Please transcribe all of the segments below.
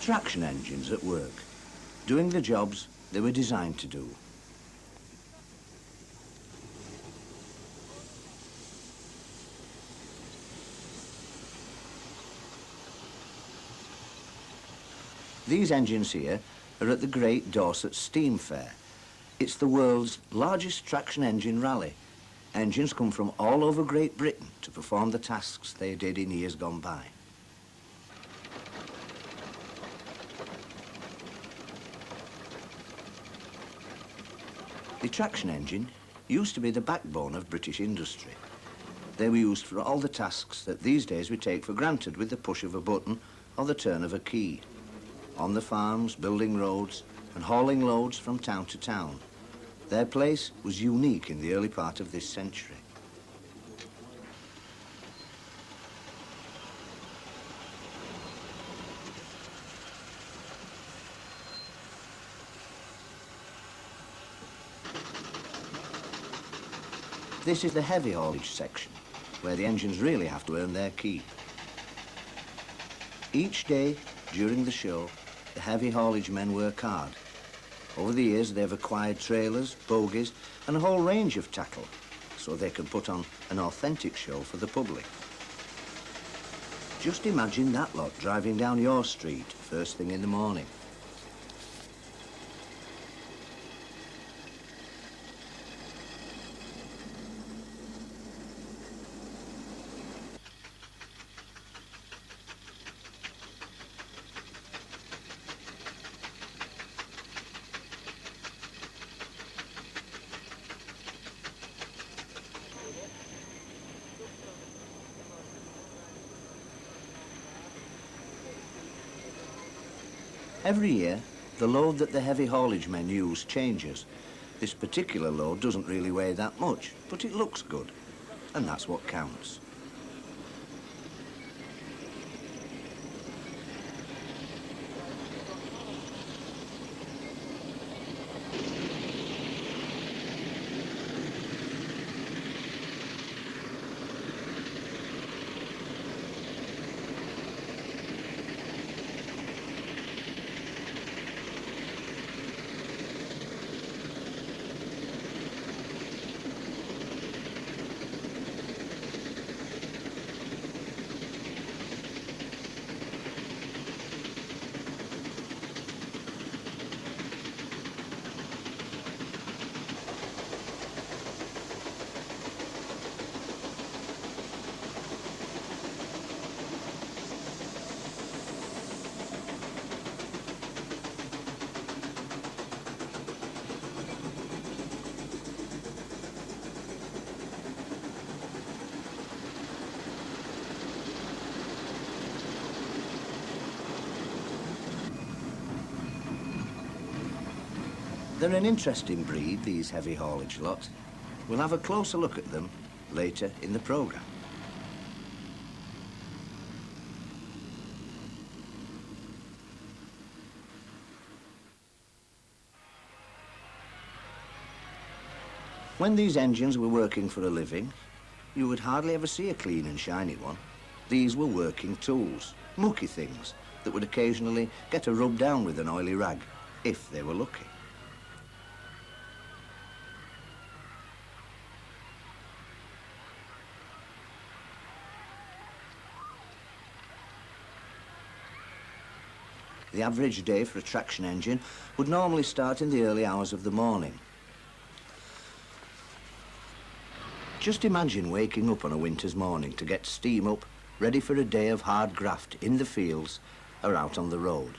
Traction engines at work, doing the jobs they were designed to do. These engines here are at the Great Dorset Steam Fair. It's the world's largest traction engine rally. Engines come from all over Great Britain to perform the tasks they did in years gone by. The traction engine used to be the backbone of British industry. They were used for all the tasks that these days we take for granted with the push of a button or the turn of a key. On the farms, building roads and hauling loads from town to town. Their place was unique in the early part of this century. This is the heavy haulage section, where the engines really have to earn their keep. Each day during the show, the heavy haulage men work hard. Over the years, they've acquired trailers, bogies, and a whole range of tackle, so they can put on an authentic show for the public. Just imagine that lot driving down your street first thing in the morning. Every year, the load that the heavy haulage men use changes. This particular load doesn't really weigh that much, but it looks good, and that's what counts. They're an interesting breed, these heavy haulage lot. We'll have a closer look at them later in the programme. When these engines were working for a living, you would hardly ever see a clean and shiny one. These were working tools, mucky things that would occasionally get a rub down with an oily rag, if they were lucky. The average day for a traction engine would normally start in the early hours of the morning. Just imagine waking up on a winter's morning to get steam up, ready for a day of hard graft in the fields or out on the road.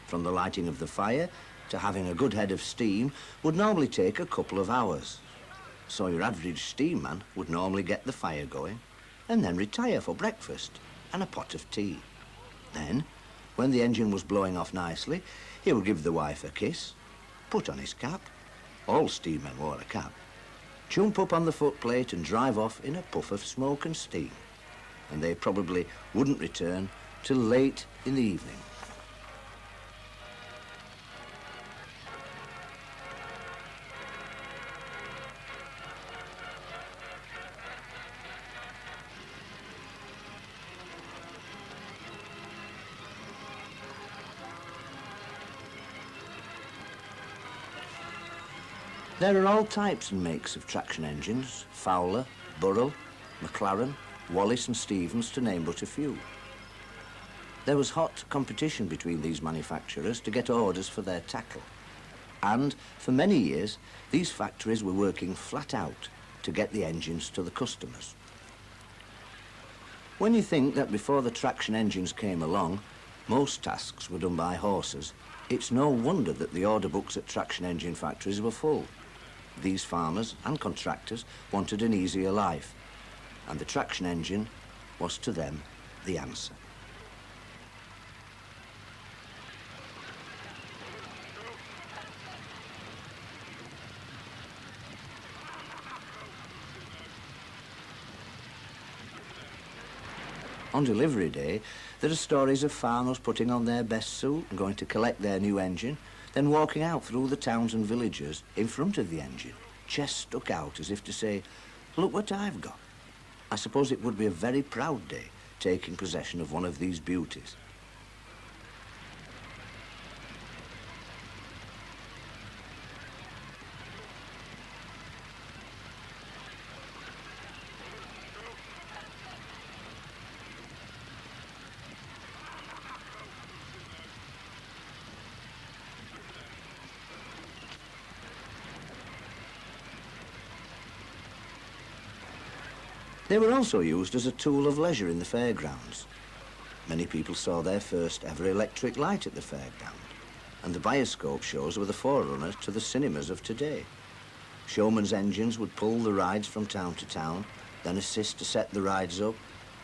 From the lighting of the fire to having a good head of steam would normally take a couple of hours. So your average steam man would normally get the fire going and then retire for breakfast and a pot of tea. Then, when the engine was blowing off nicely, he would give the wife a kiss, put on his cap, all steam men wore a cap, jump up on the footplate and drive off in a puff of smoke and steam. And they probably wouldn't return till late in the evening. There are all types and makes of traction engines: Fowler, Burrell, McLaren, Wallace and Stevens, to name but a few. There was hot competition between these manufacturers to get orders for their tackle. And for many years, these factories were working flat out to get the engines to the customers. When you think that before the traction engines came along, most tasks were done by horses, it's no wonder that the order books at traction engine factories were full. These farmers and contractors wanted an easier life, and the traction engine was to them the answer. On delivery day, there are stories of farmers putting on their best suit and going to collect their new engine, then walking out through the towns and villages in front of the engine, chest stuck out as if to say, "Look what I've got." I suppose it would be a very proud day taking possession of one of these beauties. They were also used as a tool of leisure in the fairgrounds. Many people saw their first ever electric light at the fairground, and the bioscope shows were the forerunner to the cinemas of today. Showmen's engines would pull the rides from town to town, then assist to set the rides up,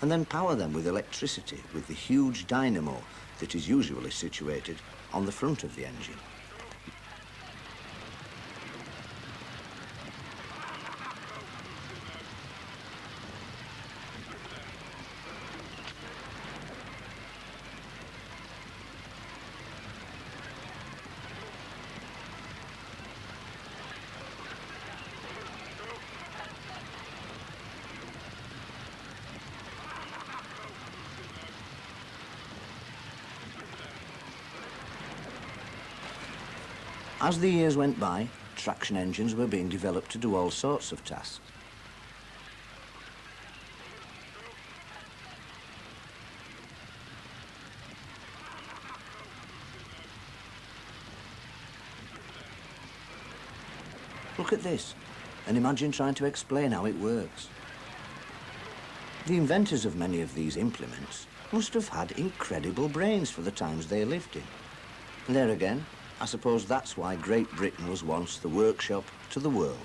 and then power them with electricity with the huge dynamo that is usually situated on the front of the engine. As the years went by, traction engines were being developed to do all sorts of tasks. Look at this, and imagine trying to explain how it works. The inventors of many of these implements must have had incredible brains for the times they lived in. And there again, I suppose that's why Great Britain was once the workshop to the world.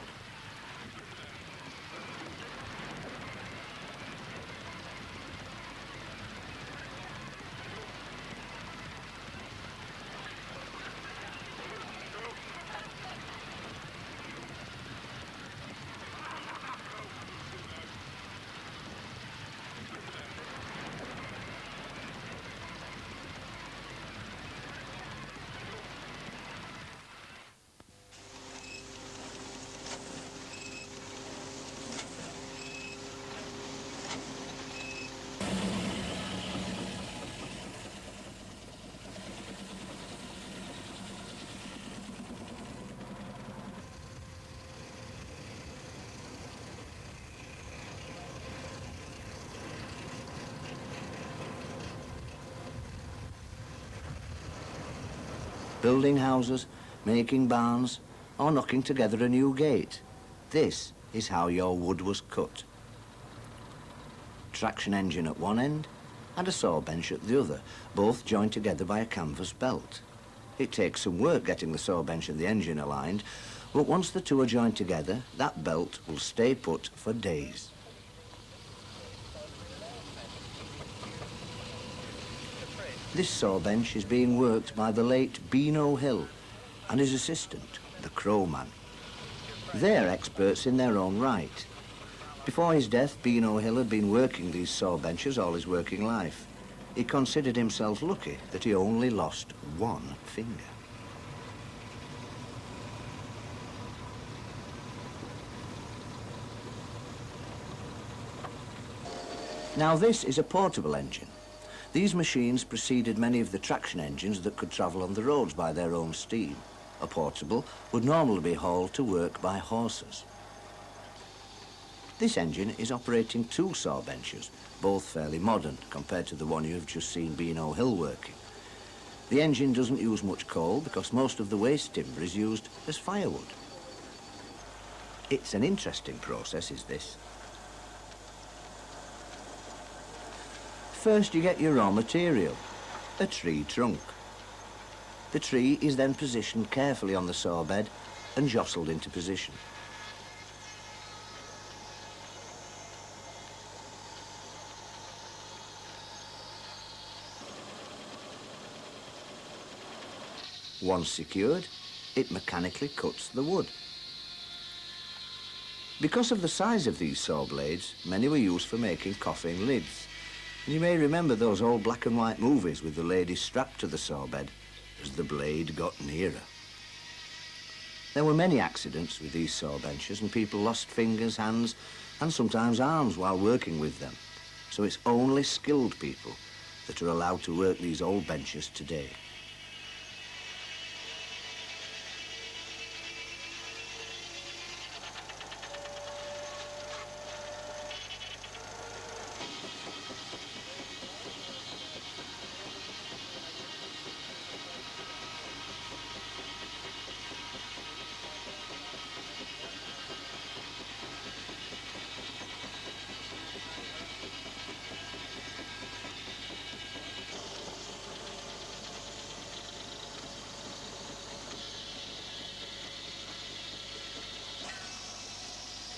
building houses, making barns, or knocking together a new gate. This is how your wood was cut. Traction engine at one end and a saw bench at the other, both joined together by a canvas belt. It takes some work getting the saw bench and the engine aligned, but once the two are joined together, that belt will stay put for days. This saw bench is being worked by the late Beano Hill and his assistant, the Crow Man. They're experts in their own right. Before his death, Beano Hill had been working these saw benches all his working life. He considered himself lucky that he only lost one finger. Now this is a portable engine. These machines preceded many of the traction engines that could travel on the roads by their own steam. A portable would normally be hauled to work by horses. This engine is operating two saw benches, both fairly modern compared to the one you have just seen Beano Hill working. The engine doesn't use much coal because most of the waste timber is used as firewood. It's an interesting process, is this. First you get your raw material, a tree trunk. The tree is then positioned carefully on the saw bed and jostled into position. Once secured, it mechanically cuts the wood. Because of the size of these saw blades, many were used for making coffin lids. And you may remember those old black and white movies with the lady strapped to the saw bed as the blade got nearer. There were many accidents with these saw benches and people lost fingers, hands and sometimes arms while working with them. So it's only skilled people that are allowed to work these old benches today.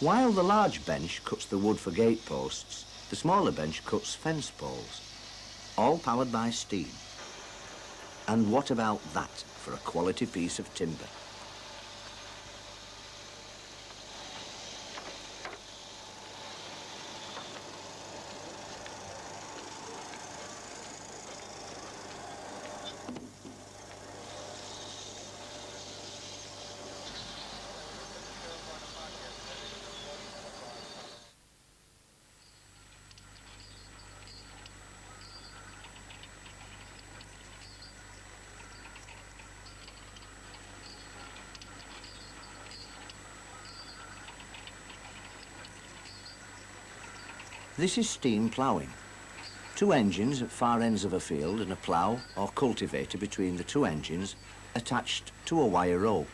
While the large bench cuts the wood for gate posts, the smaller bench cuts fence poles, all powered by steam. And what about that for a quality piece of timber? This is steam ploughing. Two engines at far ends of a field and a plough or cultivator between the two engines attached to a wire rope.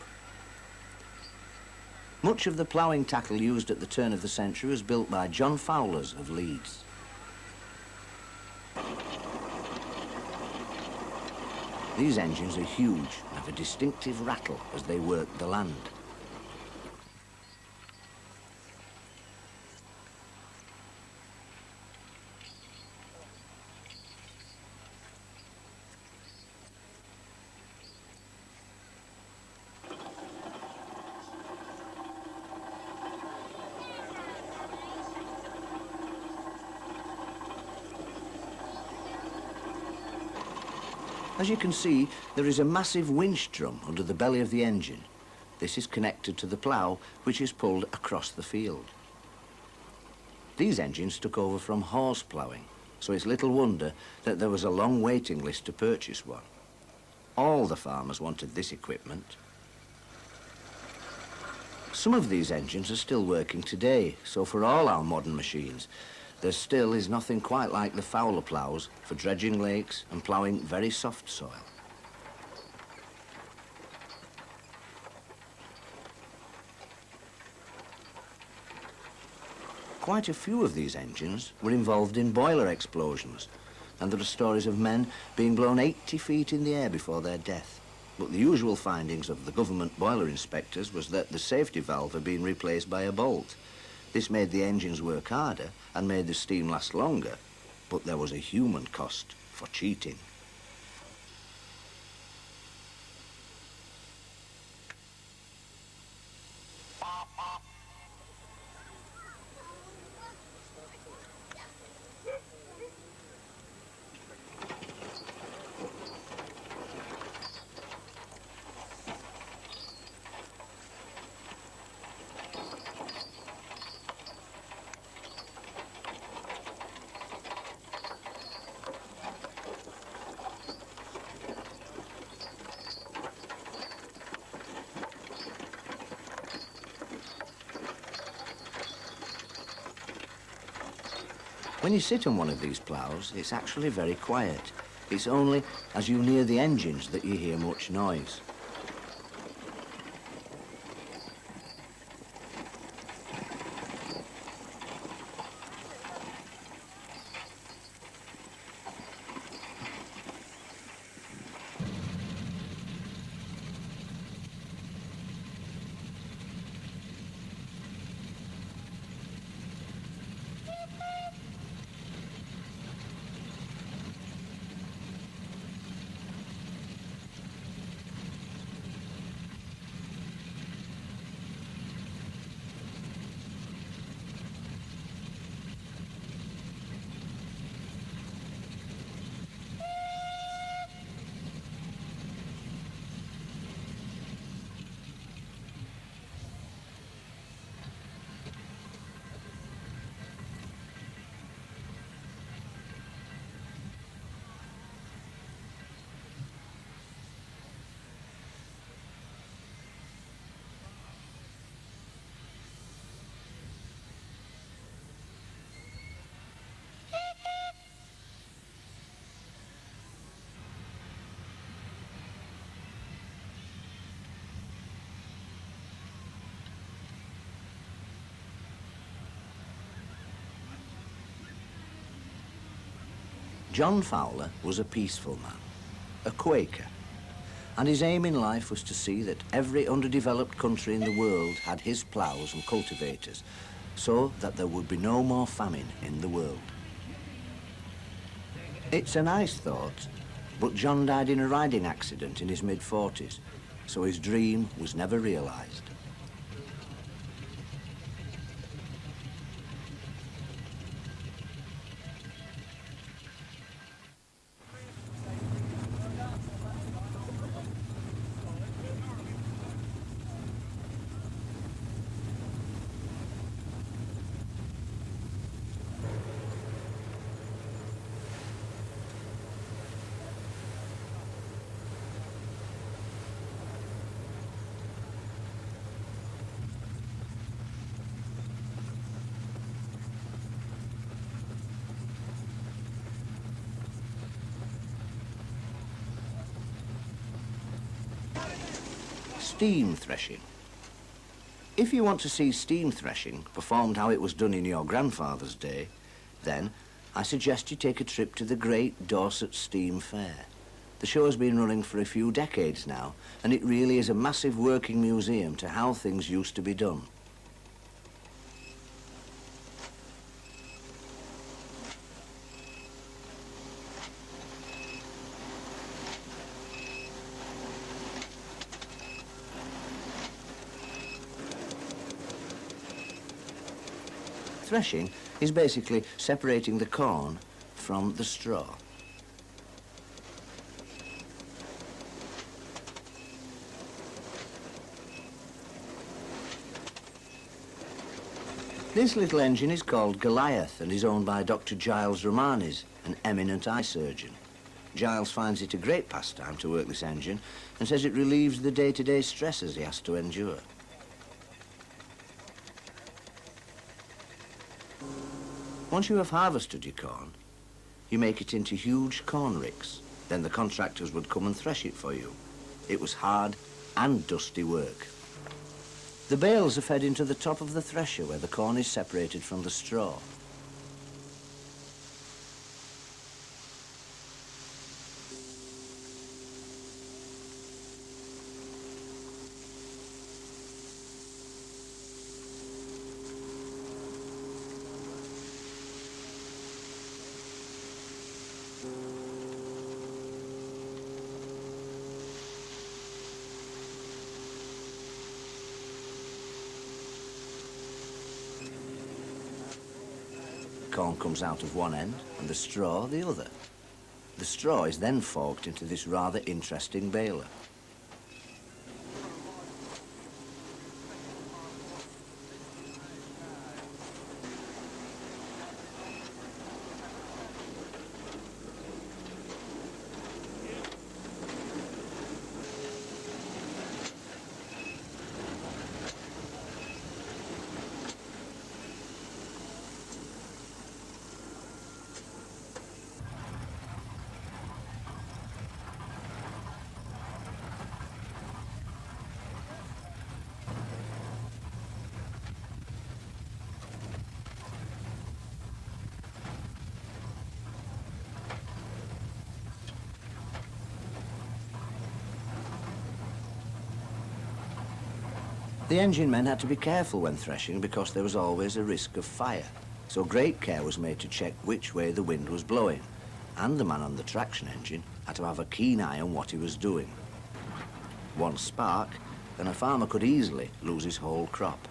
Much of the ploughing tackle used at the turn of the century was built by John Fowlers of Leeds. These engines are huge and have a distinctive rattle as they work the land. As you can see, there is a massive winch drum under the belly of the engine. This is connected to the plough, which is pulled across the field. These engines took over from horse ploughing, so it's little wonder that there was a long waiting list to purchase one. All the farmers wanted this equipment. Some of these engines are still working today, so for all our modern machines, there still is nothing quite like the Fowler ploughs for dredging lakes and ploughing very soft soil. quite a few of these engines were involved in boiler explosions, and there are stories of men being blown 80 feet in the air before their death. But the usual findings of the government boiler inspectors was that the safety valve had been replaced by a bolt. This made the engines work harder and made the steam last longer, but there was a human cost for cheating. When you sit on one of these ploughs, it's actually very quiet. It's only as you near the engines that you hear much noise. John Fowler was a peaceful man, a Quaker, and his aim in life was to see that every underdeveloped country in the world had his ploughs and cultivators, so that there would be no more famine in the world. It's a nice thought, but John died in a riding accident in his mid-40s, so his dream was never realised. Steam threshing. If you want to see steam threshing performed how it was done in your grandfather's day, then I suggest you take a trip to the Great Dorset Steam Fair. The show has been running for a few decades now, and it really is a massive working museum to how things used to be done. Threshing is basically separating the corn from the straw. This little engine is called Goliath and is owned by Dr. Giles Romanes, an eminent eye surgeon. Giles finds it a great pastime to work this engine and says it relieves the day-to-day stresses he has to endure. Once you have harvested your corn, you make it into huge corn ricks. Then the contractors would come and thresh it for you. It was hard and dusty work. The bales are fed into the top of the thresher where the corn is separated from the straw. Corn comes out of one end and the straw the other. The straw is then forked into this rather interesting baler. The engine men had to be careful when threshing because there was always a risk of fire, so great care was made to check which way the wind was blowing, and the man on the traction engine had to have a keen eye on what he was doing. One spark, and a farmer could easily lose his whole crop.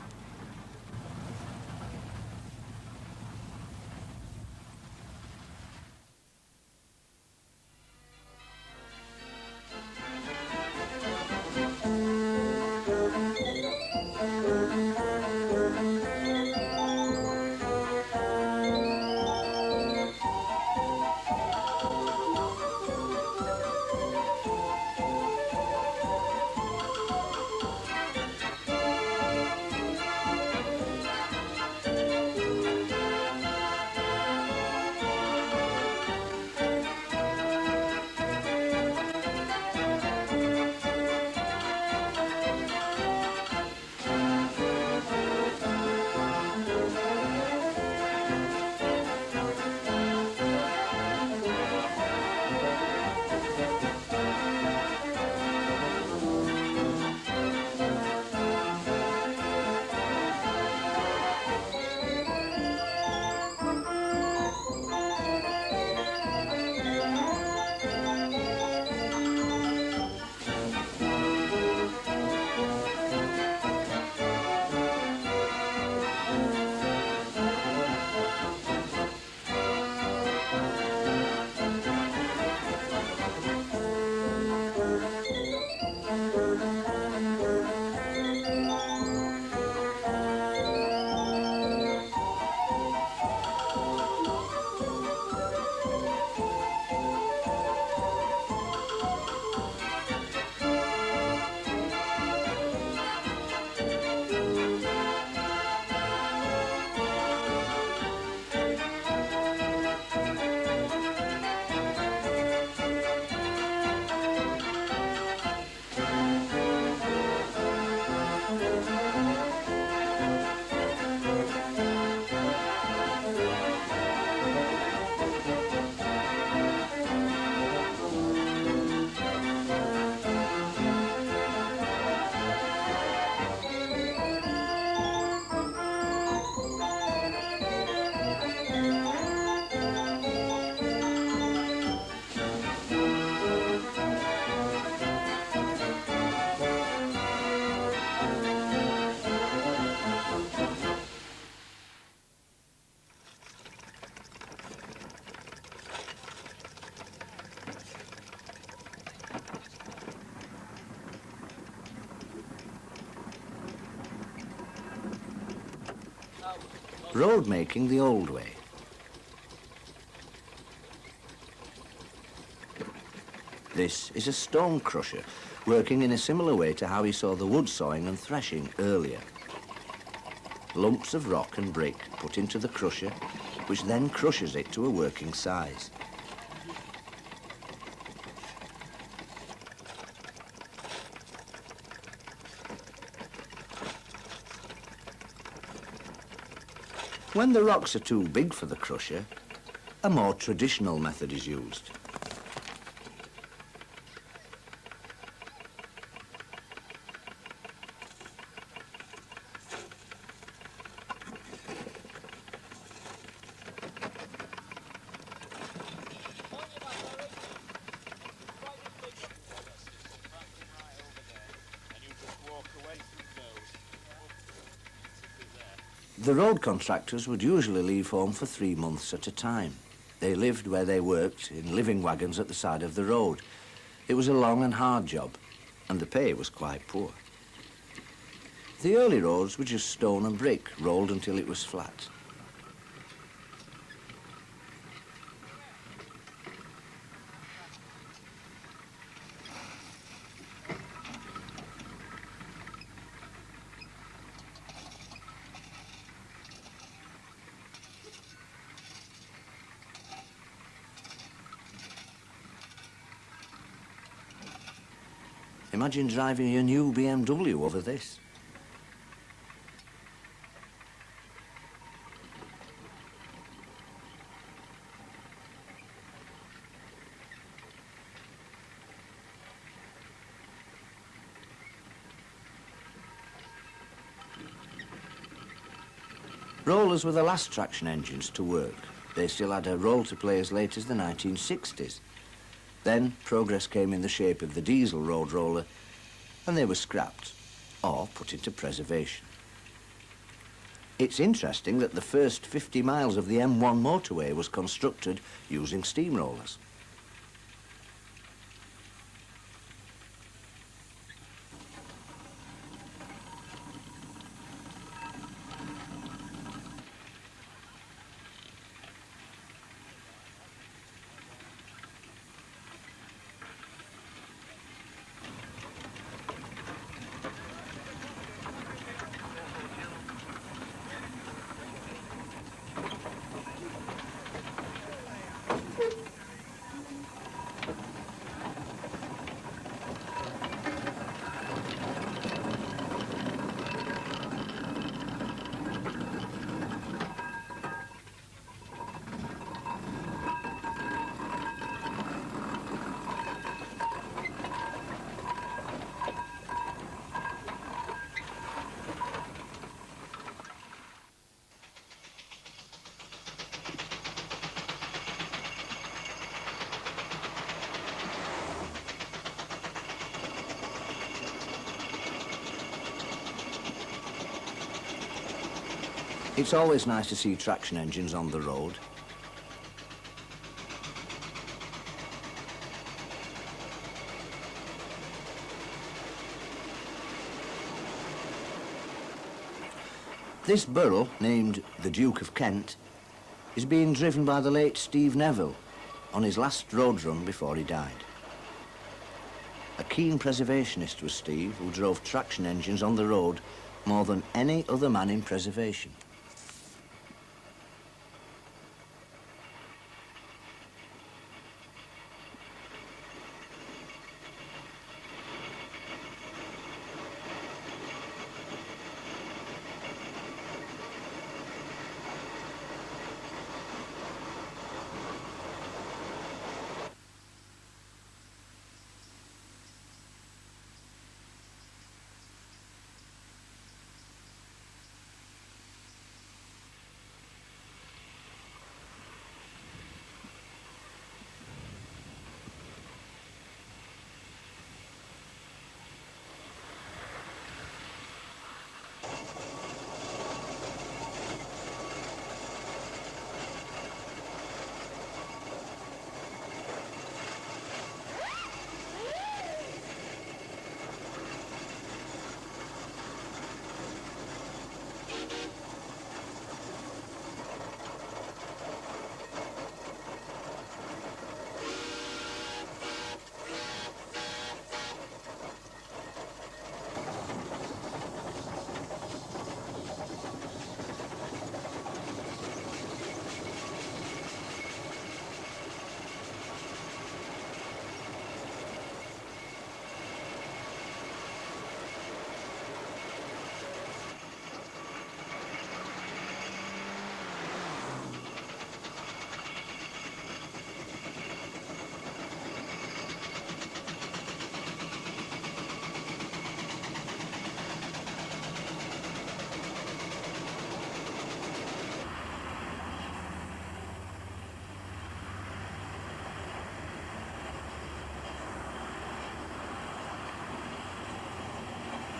Road making the old way. This is a stone crusher, working in a similar way to how he saw the wood sawing and threshing earlier. Lumps of rock and brick put into the crusher, which then crushes it to a working size. When the rocks are too big for the crusher, a more traditional method is used. The road contractors would usually leave home for 3 months at a time. They lived where they worked, in living wagons at the side of the road. It was a long and hard job, and the pay was quite poor. The early roads were just stone and brick, rolled until it was flat. Imagine driving a new BMW over this. Rollers were the last traction engines to work. They still had a role to play as late as the 1960s. Then progress came in the shape of the diesel road roller, and they were scrapped or put into preservation. It's interesting that the first 50 miles of the M1 motorway was constructed using steamrollers. It's always nice to see traction engines on the road. This burro, named the Duke of Kent, is being driven by the late Steve Neville on his last road run before he died. A keen preservationist was Steve, who drove traction engines on the road more than any other man in preservation.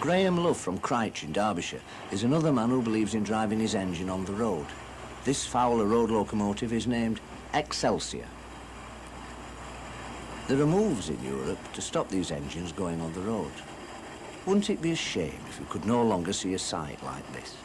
Graham Love from Cryche in Derbyshire is another man who believes in driving his engine on the road. This Fowler road locomotive is named Excelsior. There are moves in Europe to stop these engines going on the road. Wouldn't it be a shame if we could no longer see a sight like this?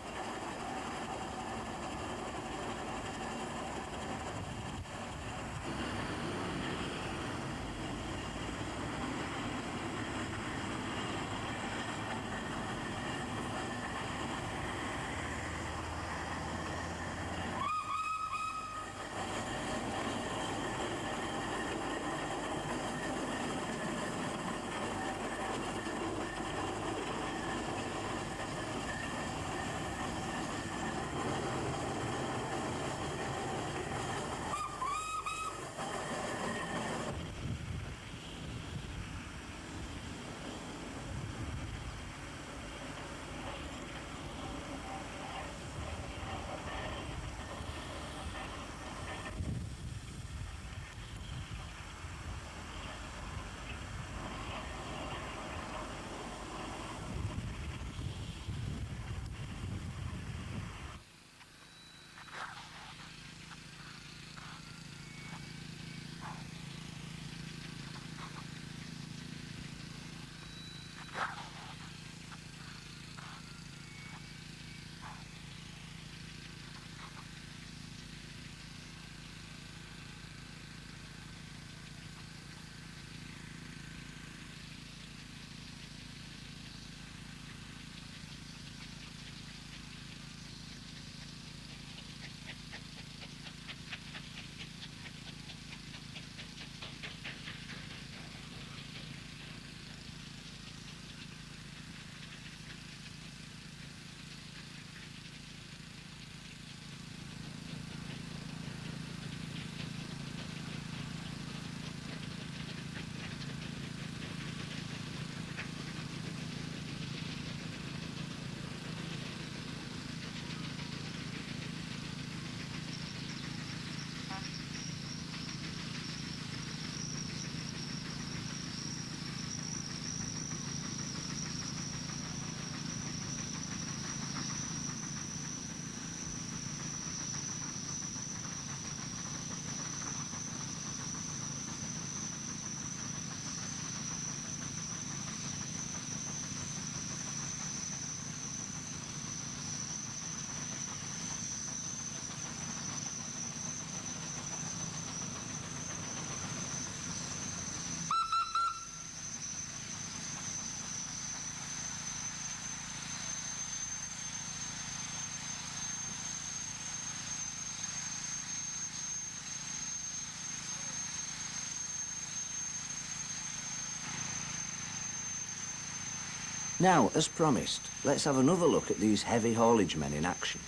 Now, as promised, let's have another look at these heavy haulage men in action.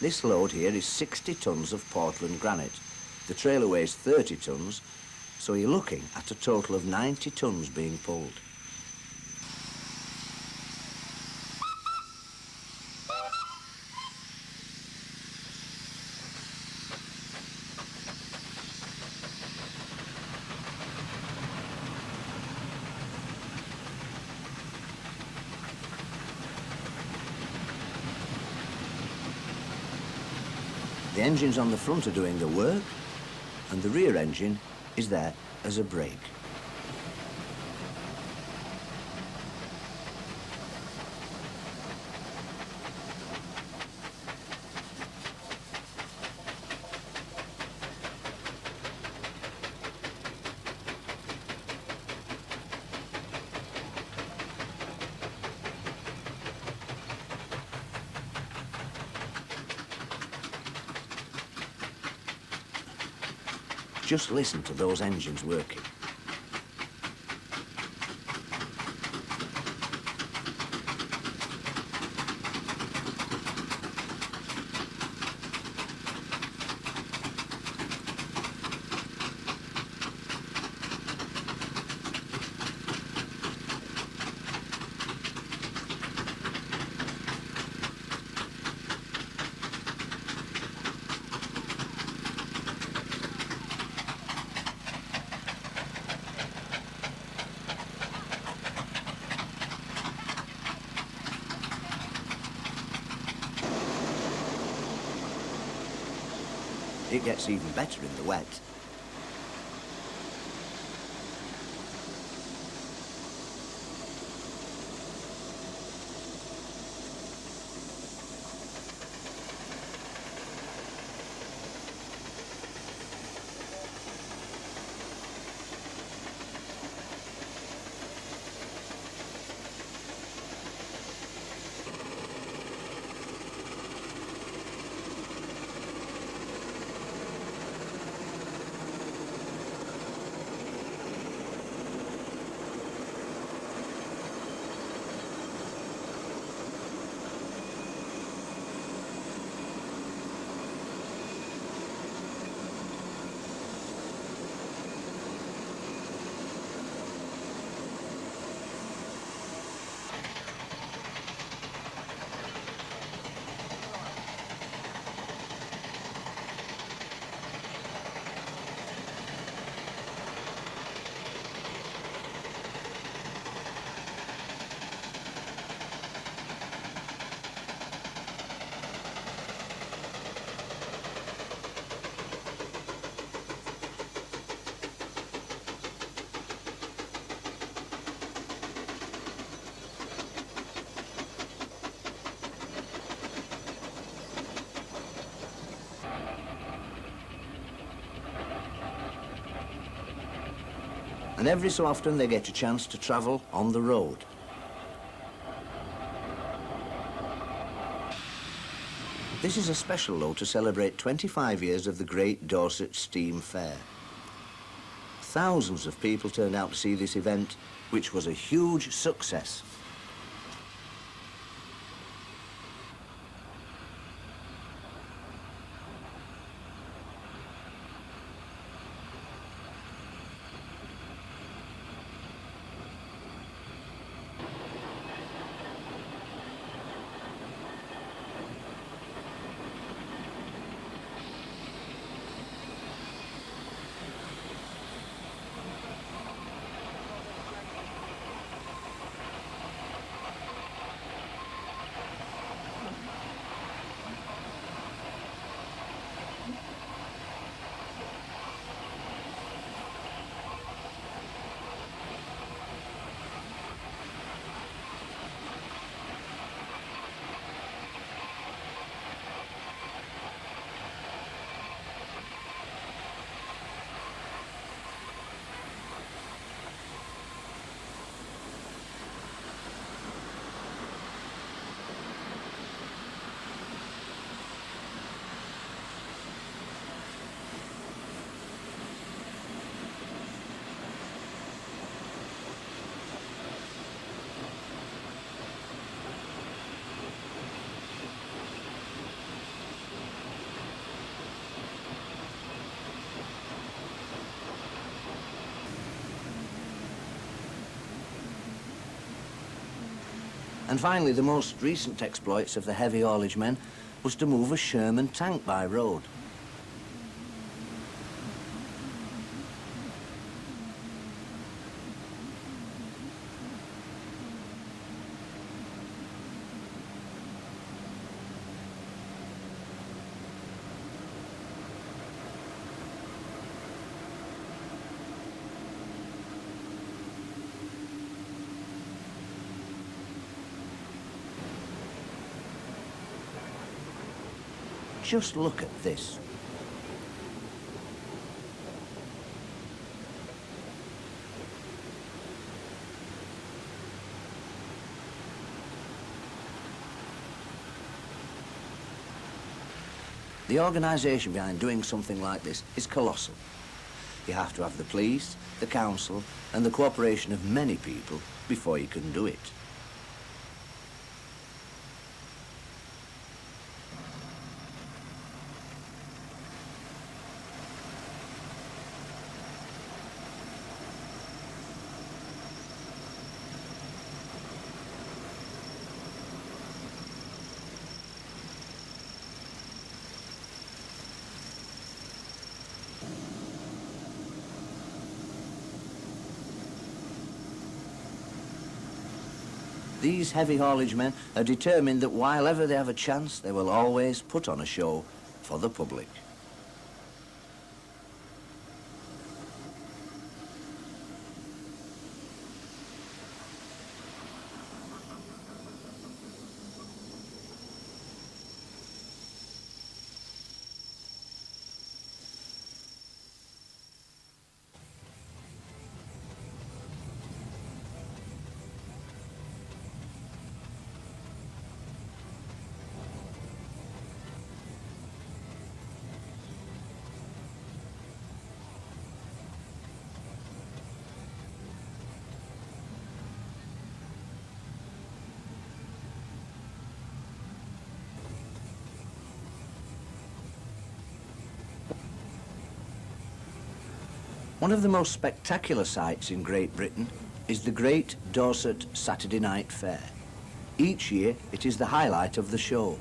This load here is 60 tonnes of Portland granite. The trailer weighs 30 tonnes, so you're looking at a total of 90 tonnes being pulled. The engines on the front are doing the work, and the rear engine is there as a brake. Just listen to those engines working. It gets even better in the wet. And every so often they get a chance to travel on the road. This is a special load to celebrate 25 years of the Great Dorset Steam Fair. Thousands of people turned out to see this event, which was a huge success. And finally, the most recent exploits of the heavy haulage men was to move a Sherman tank by road. Just look at this. The organisation behind doing something like this is colossal. You have to have the police, the council, and the cooperation of many people before you can do it. These heavy haulage men are determined that while ever they have a chance, they will always put on a show for the public. One of the most spectacular sights in Great Britain is the Great Dorset Saturday Night Fair. Each year, it is the highlight of the show.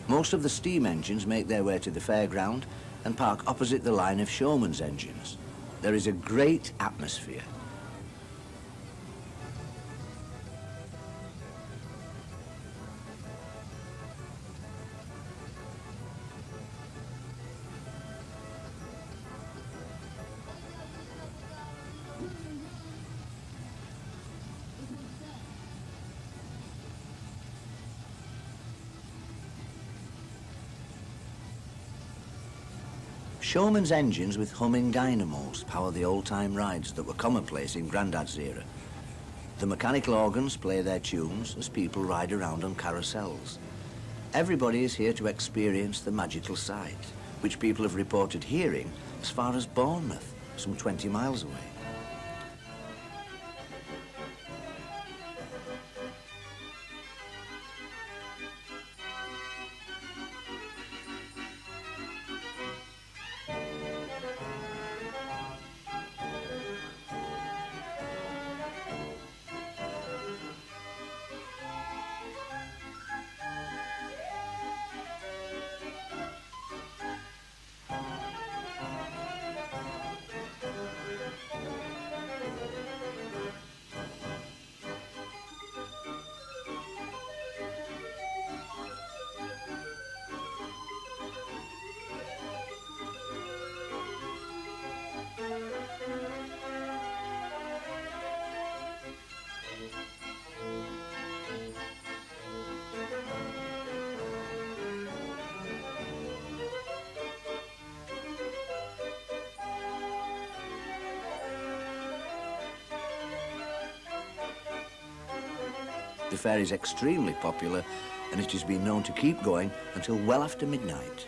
Most of the steam engines make their way to the fairground and park opposite the line of showman's engines. There is a great atmosphere. Showman's engines with humming dynamos power the old-time rides that were commonplace in Grandad's era. The mechanical organs play their tunes as people ride around on carousels. Everybody is here to experience the magical sight, which people have reported hearing as far as Bournemouth, some 20 miles away. The fair is extremely popular and it has been known to keep going until well after midnight.